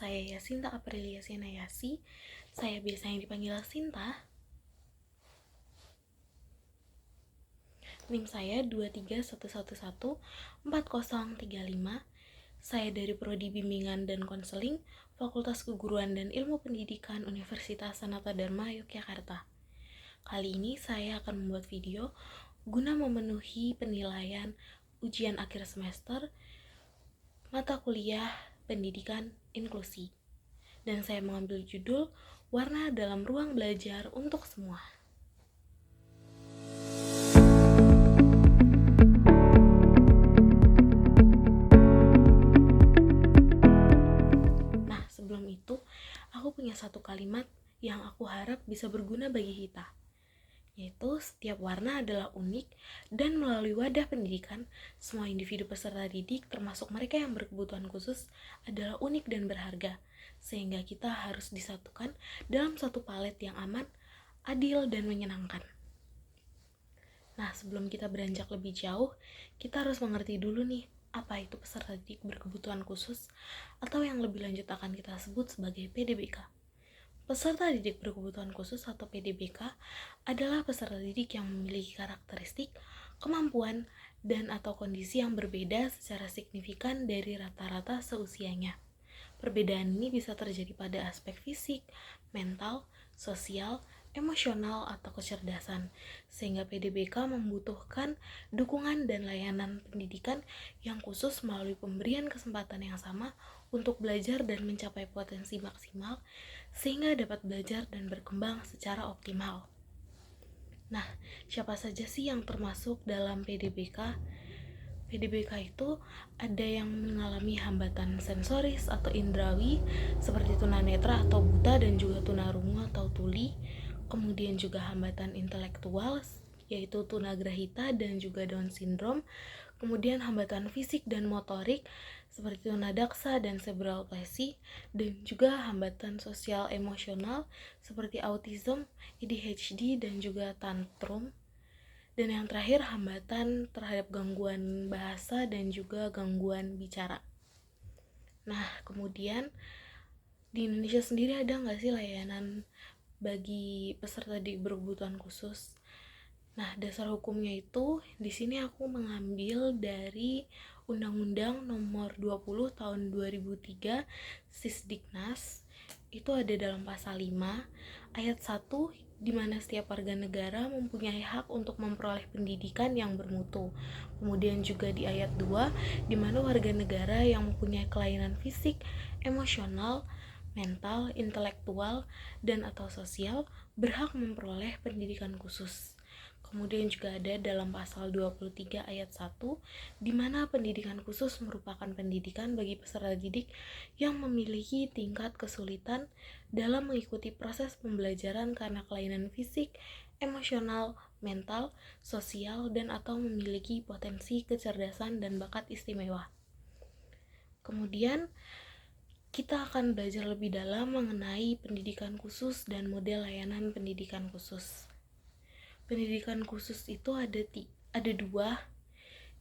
saya Yasinta Aprilia Senayasi. Saya biasanya dipanggil Sinta. NIM saya 231114035. Saya dari Prodi Bimbingan dan Konseling, Fakultas Keguruan dan Ilmu Pendidikan Universitas Sanata Dharma Yogyakarta. Kali ini saya akan membuat video guna memenuhi penilaian ujian akhir semester mata kuliah Pendidikan Inklusi. Dan saya mengambil judul Warna dalam Ruang Belajar untuk Semua. Nah, sebelum itu, aku punya satu kalimat yang aku harap bisa berguna bagi kita, yaitu setiap warna adalah unik dan melalui wadah pendidikan, semua individu peserta didik termasuk mereka yang berkebutuhan khusus adalah unik dan berharga, sehingga kita harus disatukan dalam satu palet yang aman, adil, dan menyenangkan. Nah, sebelum kita beranjak lebih jauh, kita harus mengerti dulu nih, apa itu peserta didik berkebutuhan khusus, atau yang lebih lanjut akan kita sebut sebagai PDBK. Peserta didik berkebutuhan khusus atau PDBK adalah peserta didik yang memiliki karakteristik, kemampuan, dan atau kondisi yang berbeda secara signifikan dari rata-rata seusianya. Perbedaan ini bisa terjadi pada aspek fisik, mental, sosial, emosional, atau kecerdasan, sehingga PDBK membutuhkan dukungan dan layanan pendidikan yang khusus melalui pemberian kesempatan yang sama untuk belajar dan mencapai potensi maksimal, sehingga dapat belajar dan berkembang secara optimal. Nah, siapa saja sih yang termasuk dalam PDBK? PDBK itu ada yang mengalami hambatan sensoris atau indrawi seperti tunanetra atau buta dan juga tunarungu atau tuli, kemudian juga hambatan intelektual yaitu tunagrahita dan juga Down syndrome, kemudian hambatan fisik dan motorik seperti tunadaksa dan cerebral palsy, dan juga hambatan sosial emosional seperti autism, ADHD, dan juga tantrum. Dan yang terakhir, hambatan terhadap gangguan bahasa dan juga gangguan bicara. Nah, kemudian di Indonesia sendiri ada nggak sih layanan bagi peserta didik berkebutuhan khusus? Nah, dasar hukumnya itu di sini aku mengambil dari Undang-Undang Nomor 20 Tahun 2003 Sisdiknas. Itu ada dalam pasal 5 ayat 1 di mana setiap warga negara mempunyai hak untuk memperoleh pendidikan yang bermutu. Kemudian juga di ayat 2 di mana warga negara yang mempunyai kelainan fisik, emosional, mental, intelektual, dan atau sosial berhak memperoleh pendidikan khusus. Kemudian juga ada dalam pasal 23 ayat 1 di mana pendidikan khusus merupakan pendidikan bagi peserta didik yang memiliki tingkat kesulitan dalam mengikuti proses pembelajaran karena kelainan fisik, emosional, mental, sosial, dan atau memiliki potensi kecerdasan dan bakat istimewa. Kemudian kita akan belajar lebih dalam mengenai pendidikan khusus dan model layanan pendidikan khusus. Pendidikan khusus itu ada dua,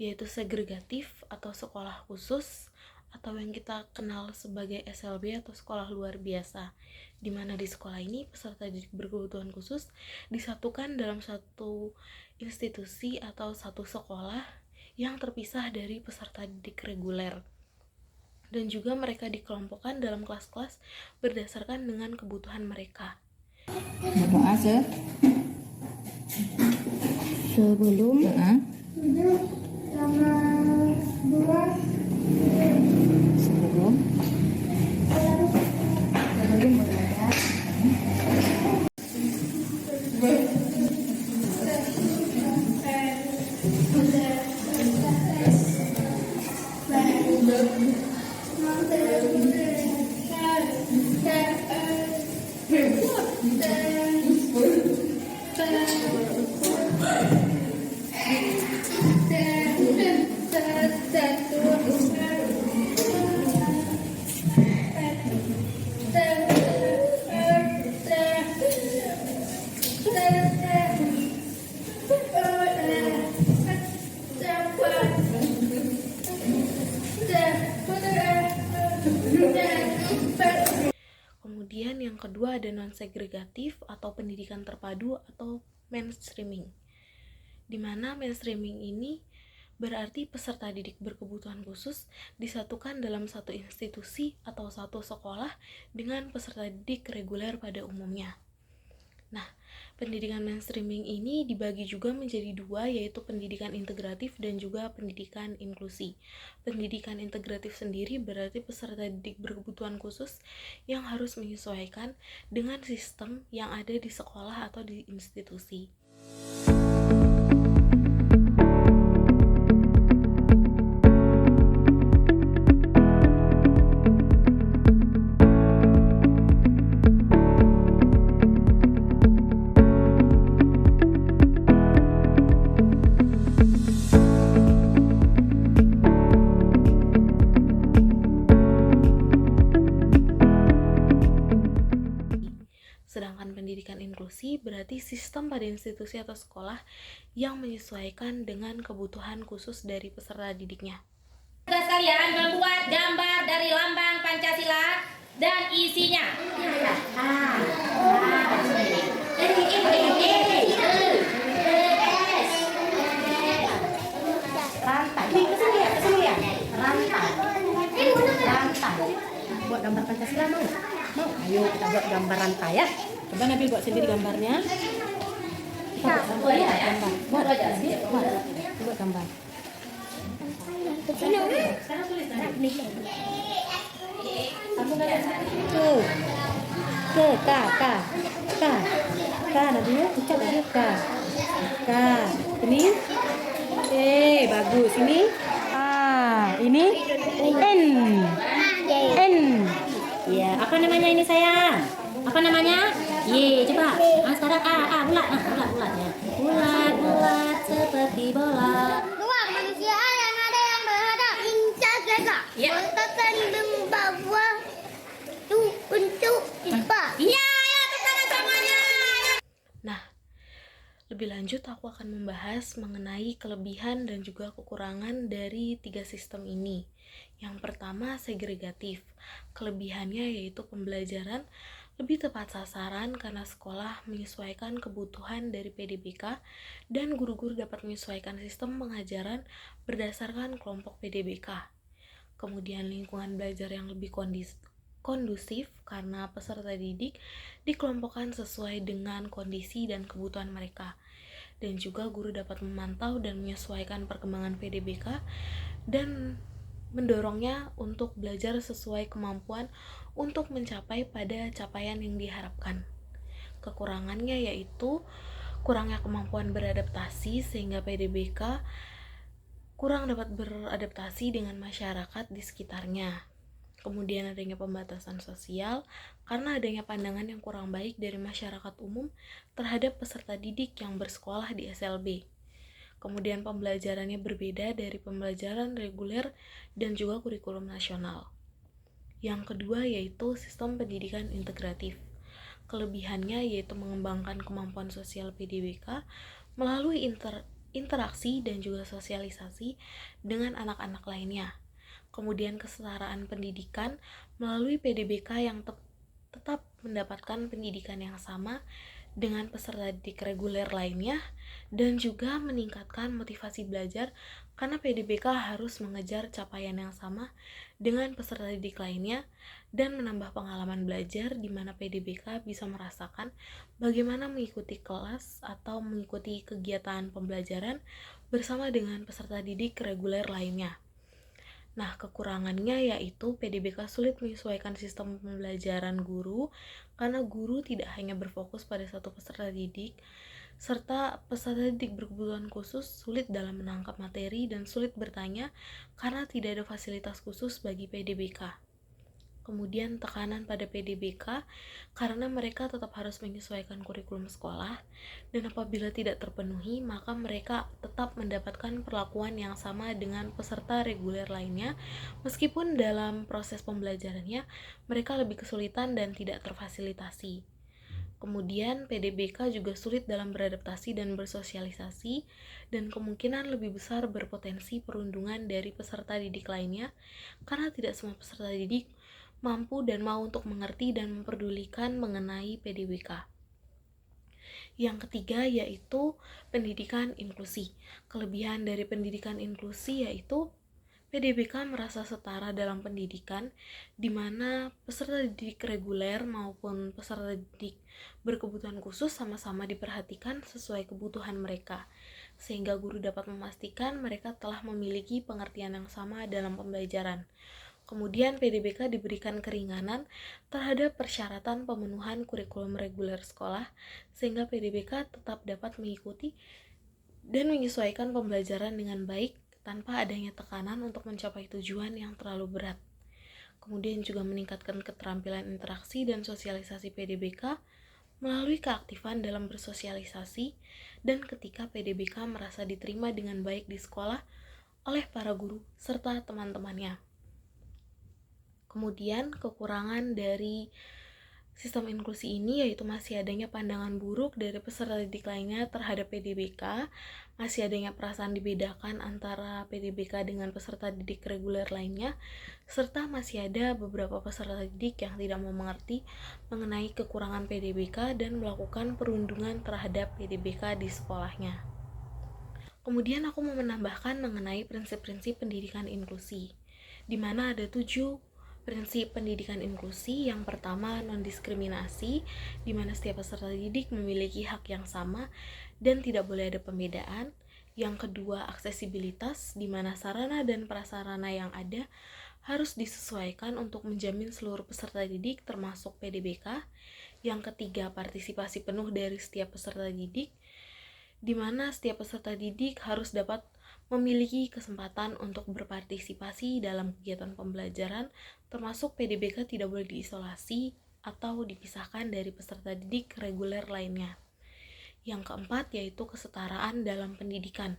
yaitu segregatif atau sekolah khusus, atau yang kita kenal sebagai SLB atau sekolah luar biasa, di mana di sekolah ini peserta didik berkebutuhan khusus disatukan dalam satu institusi atau satu sekolah yang terpisah dari peserta didik reguler. Dan juga mereka dikelompokkan dalam kelas-kelas berdasarkan dengan kebutuhan mereka. Berdoa sebelum Kemudian yang kedua ada non-segregatif atau pendidikan terpadu atau mainstreaming. Di mana mainstreaming ini berarti peserta didik berkebutuhan khusus disatukan dalam satu institusi atau satu sekolah dengan peserta didik reguler pada umumnya. Nah, pendidikan mainstreaming ini dibagi juga menjadi dua, yaitu pendidikan integratif dan juga pendidikan inklusi. Pendidikan integratif sendiri berarti peserta didik berkebutuhan khusus yang harus menyesuaikan dengan sistem yang ada di sekolah atau di institusi. Sedangkan pendidikan inklusi berarti sistem pada institusi atau sekolah yang menyesuaikan dengan kebutuhan khusus dari peserta didiknya. Tugas kalian membuat gambar dari lambang Pancasila dan isinya. Rantai. Ini kesini ya. Rantai. Buat gambar Pancasila mau? Mau? Ayo kita buat gambar rantai ya. Coba Nabil buat sendiri gambarnya. Kita buat gambar. Buat gambar. K Nabil, ucap Nabil K. Ini bagus ini. Ini N. Ya, apa namanya ini sayang? Apa namanya? Y, coba. Sekarang bulatnya. Bulat seperti bola. Dua manusia yang ada yang berhadap incar jaga. Ya. Meletakkan membawa itu untuk pipa. Iya, tepuk tangan semuanya. Nah, lebih lanjut aku akan membahas mengenai kelebihan dan juga kekurangan dari tiga sistem ini. Yang pertama, segregatif. Kelebihannya yaitu pembelajaran lebih tepat sasaran karena sekolah menyesuaikan kebutuhan dari PDBK dan guru-guru dapat menyesuaikan sistem pengajaran berdasarkan kelompok PDBK. Kemudian lingkungan belajar yang lebih kondusif karena peserta didik dikelompokkan sesuai dengan kondisi dan kebutuhan mereka. Dan juga guru dapat memantau dan menyesuaikan perkembangan PDBK dan mendorongnya untuk belajar sesuai kemampuan untuk mencapai pada capaian yang diharapkan. Kekurangannya yaitu kurangnya kemampuan beradaptasi sehingga PDBK kurang dapat beradaptasi dengan masyarakat di sekitarnya. Kemudian adanya pembatasan sosial karena adanya pandangan yang kurang baik dari masyarakat umum terhadap peserta didik yang bersekolah di SLB. Kemudian pembelajarannya berbeda dari pembelajaran reguler dan juga kurikulum nasional. Yang kedua yaitu sistem pendidikan integratif. Kelebihannya yaitu mengembangkan kemampuan sosial PDBK melalui interaksi dan juga sosialisasi dengan anak-anak lainnya. Kemudian kesetaraan pendidikan melalui PDBK yang tetap mendapatkan pendidikan yang sama dengan peserta didik reguler lainnya, dan juga meningkatkan motivasi belajar karena PDBK harus mengejar capaian yang sama dengan peserta didik lainnya dan menambah pengalaman belajar di mana PDBK bisa merasakan bagaimana mengikuti kelas atau mengikuti kegiatan pembelajaran bersama dengan peserta didik reguler lainnya. Nah, kekurangannya yaitu PDBK sulit menyesuaikan sistem pembelajaran guru karena guru tidak hanya berfokus pada satu peserta didik, serta peserta didik berkebutuhan khusus sulit dalam menangkap materi dan sulit bertanya karena tidak ada fasilitas khusus bagi PDBK. Kemudian tekanan pada PDBK karena mereka tetap harus menyesuaikan kurikulum sekolah, dan apabila tidak terpenuhi maka mereka tetap mendapatkan perlakuan yang sama dengan peserta reguler lainnya meskipun dalam proses pembelajarannya mereka lebih kesulitan dan tidak terfasilitasi. Kemudian PDBK juga sulit dalam beradaptasi dan bersosialisasi, dan kemungkinan lebih besar berpotensi perundungan dari peserta didik lainnya karena tidak semua peserta didik mampu dan mau untuk mengerti dan memperdulikan mengenai PDBK. Yang ketiga yaitu pendidikan inklusi. Kelebihan dari pendidikan inklusi yaitu PDBK merasa setara dalam pendidikan, di mana peserta didik reguler maupun peserta didik berkebutuhan khusus sama-sama diperhatikan sesuai kebutuhan mereka, sehingga guru dapat memastikan mereka telah memiliki pengertian yang sama dalam pembelajaran. Kemudian PDBK diberikan keringanan terhadap persyaratan pemenuhan kurikulum reguler sekolah, sehingga PDBK tetap dapat mengikuti dan menyesuaikan pembelajaran dengan baik tanpa adanya tekanan untuk mencapai tujuan yang terlalu berat. Kemudian juga meningkatkan keterampilan interaksi dan sosialisasi PDBK melalui keaktifan dalam bersosialisasi dan ketika PDBK merasa diterima dengan baik di sekolah oleh para guru serta teman-temannya. Kemudian kekurangan dari sistem inklusi ini yaitu masih adanya pandangan buruk dari peserta didik lainnya terhadap PDBK, masih adanya perasaan dibedakan antara PDBK dengan peserta didik reguler lainnya, serta masih ada beberapa peserta didik yang tidak mau mengerti mengenai kekurangan PDBK dan melakukan perundungan terhadap PDBK di sekolahnya. Kemudian aku mau menambahkan mengenai prinsip-prinsip pendidikan inklusi, di mana ada 7 prinsip pendidikan inklusi. Yang pertama, non-diskriminasi, di mana setiap peserta didik memiliki hak yang sama dan tidak boleh ada pembedaan. Yang kedua, aksesibilitas, di mana sarana dan prasarana yang ada harus disesuaikan untuk menjamin seluruh peserta didik termasuk PDBK. Yang ketiga, partisipasi penuh dari setiap peserta didik, di mana setiap peserta didik harus dapat memiliki kesempatan untuk berpartisipasi dalam kegiatan pembelajaran, termasuk PDBK tidak boleh diisolasi atau dipisahkan dari peserta didik reguler lainnya. Yang keempat yaitu kesetaraan dalam pendidikan,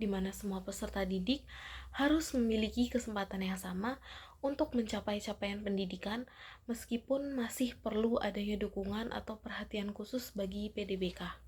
di mana semua peserta didik harus memiliki kesempatan yang sama untuk mencapai capaian pendidikan, meskipun masih perlu adanya dukungan atau perhatian khusus bagi PDBK.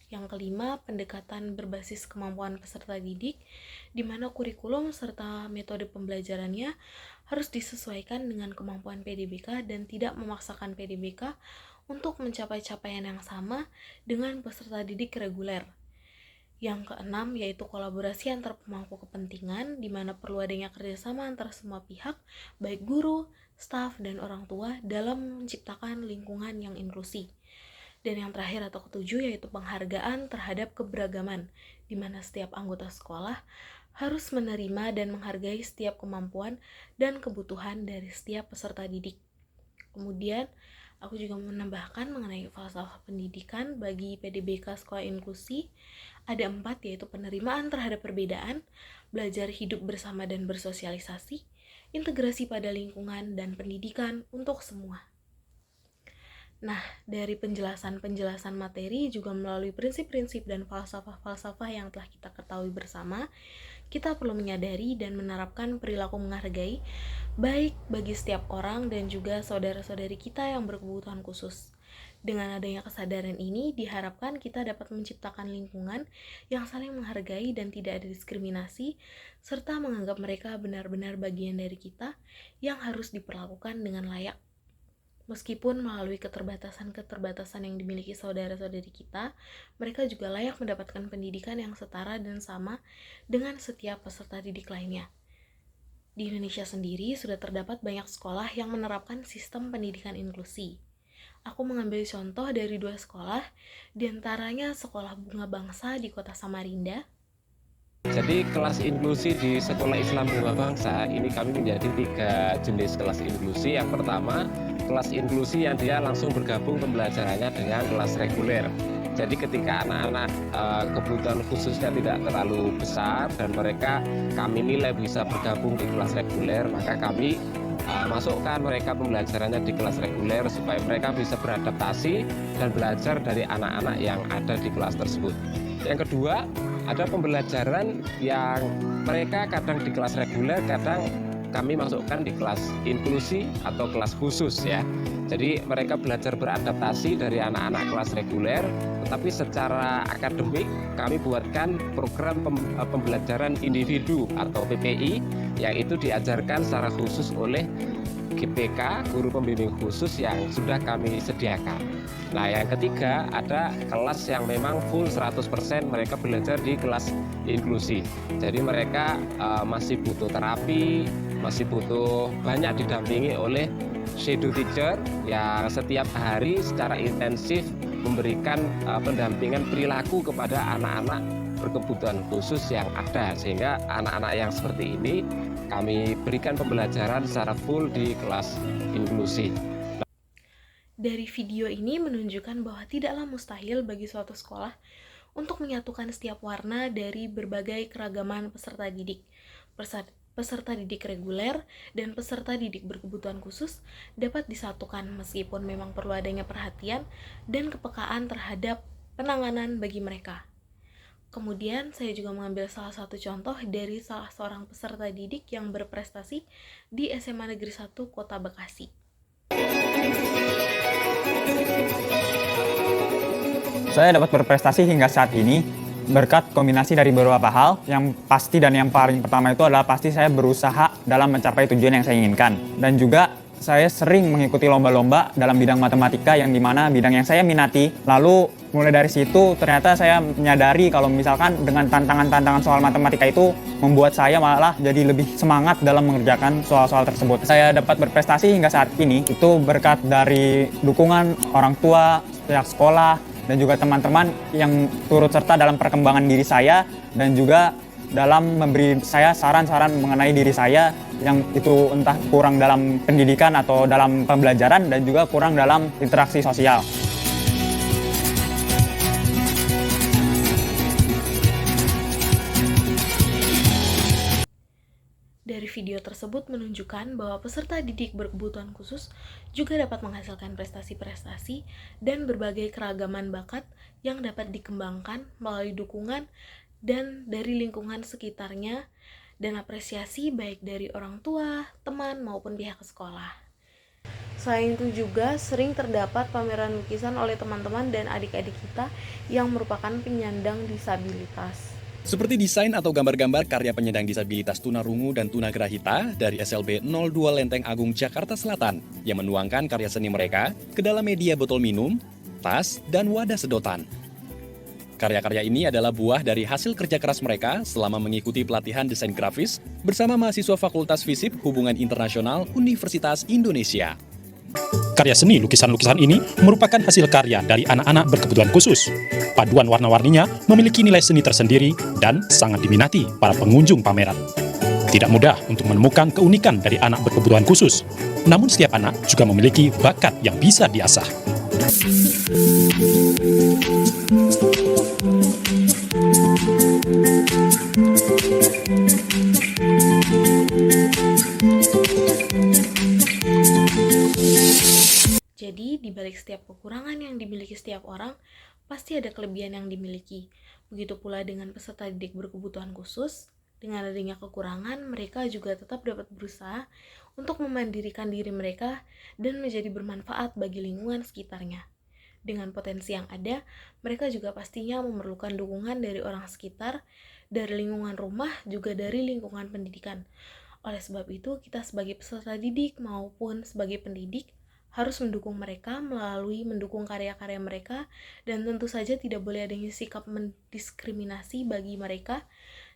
Yang kelima, pendekatan berbasis kemampuan peserta didik, di mana kurikulum serta metode pembelajarannya harus disesuaikan dengan kemampuan PDBK dan tidak memaksakan PDBK untuk mencapai capaian yang sama dengan peserta didik reguler. Yang keenam, yaitu kolaborasi antar pemangku kepentingan, di mana perlu adanya kerjasama antara semua pihak, baik guru, staf, dan orang tua dalam menciptakan lingkungan yang inklusi. Dan yang terakhir atau ketujuh yaitu penghargaan terhadap keberagaman, di mana setiap anggota sekolah harus menerima dan menghargai setiap kemampuan dan kebutuhan dari setiap peserta didik. Kemudian, aku juga menambahkan mengenai falsafah pendidikan bagi PDBK Sekolah Inklusi. Ada 4, yaitu penerimaan terhadap perbedaan, belajar hidup bersama dan bersosialisasi, integrasi pada lingkungan, dan pendidikan untuk semua. Nah, dari penjelasan-penjelasan materi juga melalui prinsip-prinsip dan falsafah-falsafah yang telah kita ketahui bersama, kita perlu menyadari dan menerapkan perilaku menghargai, baik bagi setiap orang dan juga saudara-saudari kita yang berkebutuhan khusus. Dengan adanya kesadaran ini, diharapkan kita dapat menciptakan lingkungan yang saling menghargai dan tidak ada diskriminasi, serta menganggap mereka benar-benar bagian dari kita yang harus diperlakukan dengan layak. Meskipun melalui keterbatasan-keterbatasan yang dimiliki saudara-saudari kita, mereka juga layak mendapatkan pendidikan yang setara dan sama dengan setiap peserta didik lainnya. Di Indonesia sendiri sudah terdapat banyak sekolah yang menerapkan sistem pendidikan inklusi. Aku mengambil contoh dari 2 sekolah, diantaranya Sekolah Bunga Bangsa di Kota Samarinda. Jadi kelas inklusi di Sekolah Islam Bunga Bangsa ini kami menjadi 3 jenis kelas inklusi. Yang pertama, kelas inklusi yang dia langsung bergabung pembelajarannya dengan kelas reguler. Jadi ketika anak-anak kebutuhan khususnya tidak terlalu besar dan mereka kami nilai bisa bergabung di kelas reguler, maka kami masukkan mereka pembelajarannya di kelas reguler supaya mereka bisa beradaptasi dan belajar dari anak-anak yang ada di kelas tersebut. Yang kedua, ada pembelajaran yang mereka kadang di kelas reguler, kadang kami masukkan di kelas inklusi atau kelas khusus ya. Jadi mereka belajar beradaptasi dari anak-anak kelas reguler, tetapi secara akademik kami buatkan program pembelajaran individu atau PPI yang itu diajarkan secara khusus oleh GPK, guru pembimbing khusus yang sudah kami sediakan. Nah, yang ketiga ada kelas yang memang full 100% mereka belajar di kelas inklusi. Jadi mereka masih butuh terapi, masih butuh banyak didampingi oleh shadow teacher yang setiap hari secara intensif memberikan pendampingan perilaku kepada anak-anak berkebutuhan khusus yang ada, sehingga anak-anak yang seperti ini kami berikan pembelajaran secara full di kelas inklusi. Dari video ini menunjukkan bahwa tidaklah mustahil bagi suatu sekolah untuk menyatukan setiap warna dari berbagai keragaman peserta didik. Peserta didik reguler dan peserta didik berkebutuhan khusus dapat disatukan meskipun memang perlu adanya perhatian dan kepekaan terhadap penanganan bagi mereka. Kemudian saya juga mengambil salah satu contoh dari salah seorang peserta didik yang berprestasi di SMA Negeri 1 Kota Bekasi. Saya dapat berprestasi hingga saat ini berkat kombinasi dari beberapa hal. Yang pasti dan yang paling pertama itu adalah pasti saya berusaha dalam mencapai tujuan yang saya inginkan. Dan juga saya sering mengikuti lomba-lomba dalam bidang matematika yang dimana bidang yang saya minati. Lalu mulai dari situ ternyata saya menyadari kalau misalkan dengan tantangan-tantangan soal matematika itu membuat saya malah jadi lebih semangat dalam mengerjakan soal-soal tersebut. Saya dapat berprestasi hingga saat ini itu berkat dari dukungan orang tua, pihak sekolah, dan juga teman-teman yang turut serta dalam perkembangan diri saya dan juga dalam memberi saya saran-saran mengenai diri saya yang itu entah kurang dalam pendidikan atau dalam pembelajaran dan juga kurang dalam interaksi sosial. Dari video tersebut menunjukkan bahwa peserta didik berkebutuhan khusus juga dapat menghasilkan prestasi-prestasi dan berbagai keragaman bakat yang dapat dikembangkan melalui dukungan dan dari lingkungan sekitarnya dan apresiasi baik dari orang tua, teman, maupun pihak sekolah. Selain itu juga sering terdapat pameran lukisan oleh teman-teman dan adik-adik kita yang merupakan penyandang disabilitas. Seperti desain atau gambar-gambar karya penyandang disabilitas tunarungu dan tunagrahita dari SLB 02 Lenteng Agung Jakarta Selatan yang menuangkan karya seni mereka ke dalam media botol minum, tas, dan wadah sedotan. Karya-karya ini adalah buah dari hasil kerja keras mereka selama mengikuti pelatihan desain grafis bersama mahasiswa Fakultas FISIP Hubungan Internasional Universitas Indonesia. Karya seni lukisan-lukisan ini merupakan hasil karya dari anak-anak berkebutuhan khusus. Paduan warna-warninya memiliki nilai seni tersendiri dan sangat diminati para pengunjung pameran. Tidak mudah untuk menemukan keunikan dari anak berkebutuhan khusus, namun setiap anak juga memiliki bakat yang bisa diasah. Jadi, di balik setiap kekurangan yang dimiliki setiap orang, pasti ada kelebihan yang dimiliki. Begitu pula dengan peserta didik berkebutuhan khusus, dengan adanya kekurangan, mereka juga tetap dapat berusaha untuk memandirikan diri mereka dan menjadi bermanfaat bagi lingkungan sekitarnya. Dengan potensi yang ada, mereka juga pastinya memerlukan dukungan dari orang sekitar, dari lingkungan rumah, juga dari lingkungan pendidikan. Oleh sebab itu, kita sebagai peserta didik maupun sebagai pendidik harus mendukung mereka melalui mendukung karya-karya mereka, dan tentu saja tidak boleh adanya sikap mendiskriminasi bagi mereka.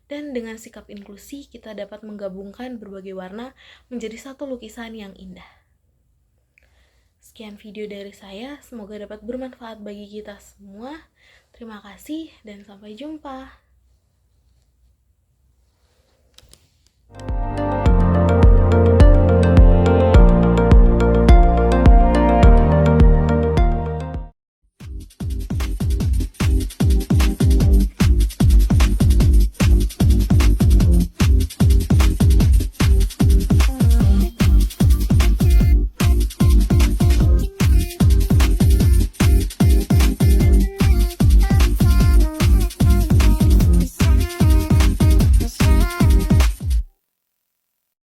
Dan dengan sikap inklusi, kita dapat menggabungkan berbagai warna menjadi satu lukisan yang indah. Sekian video dari saya, semoga dapat bermanfaat bagi kita semua. Terima kasih dan sampai jumpa.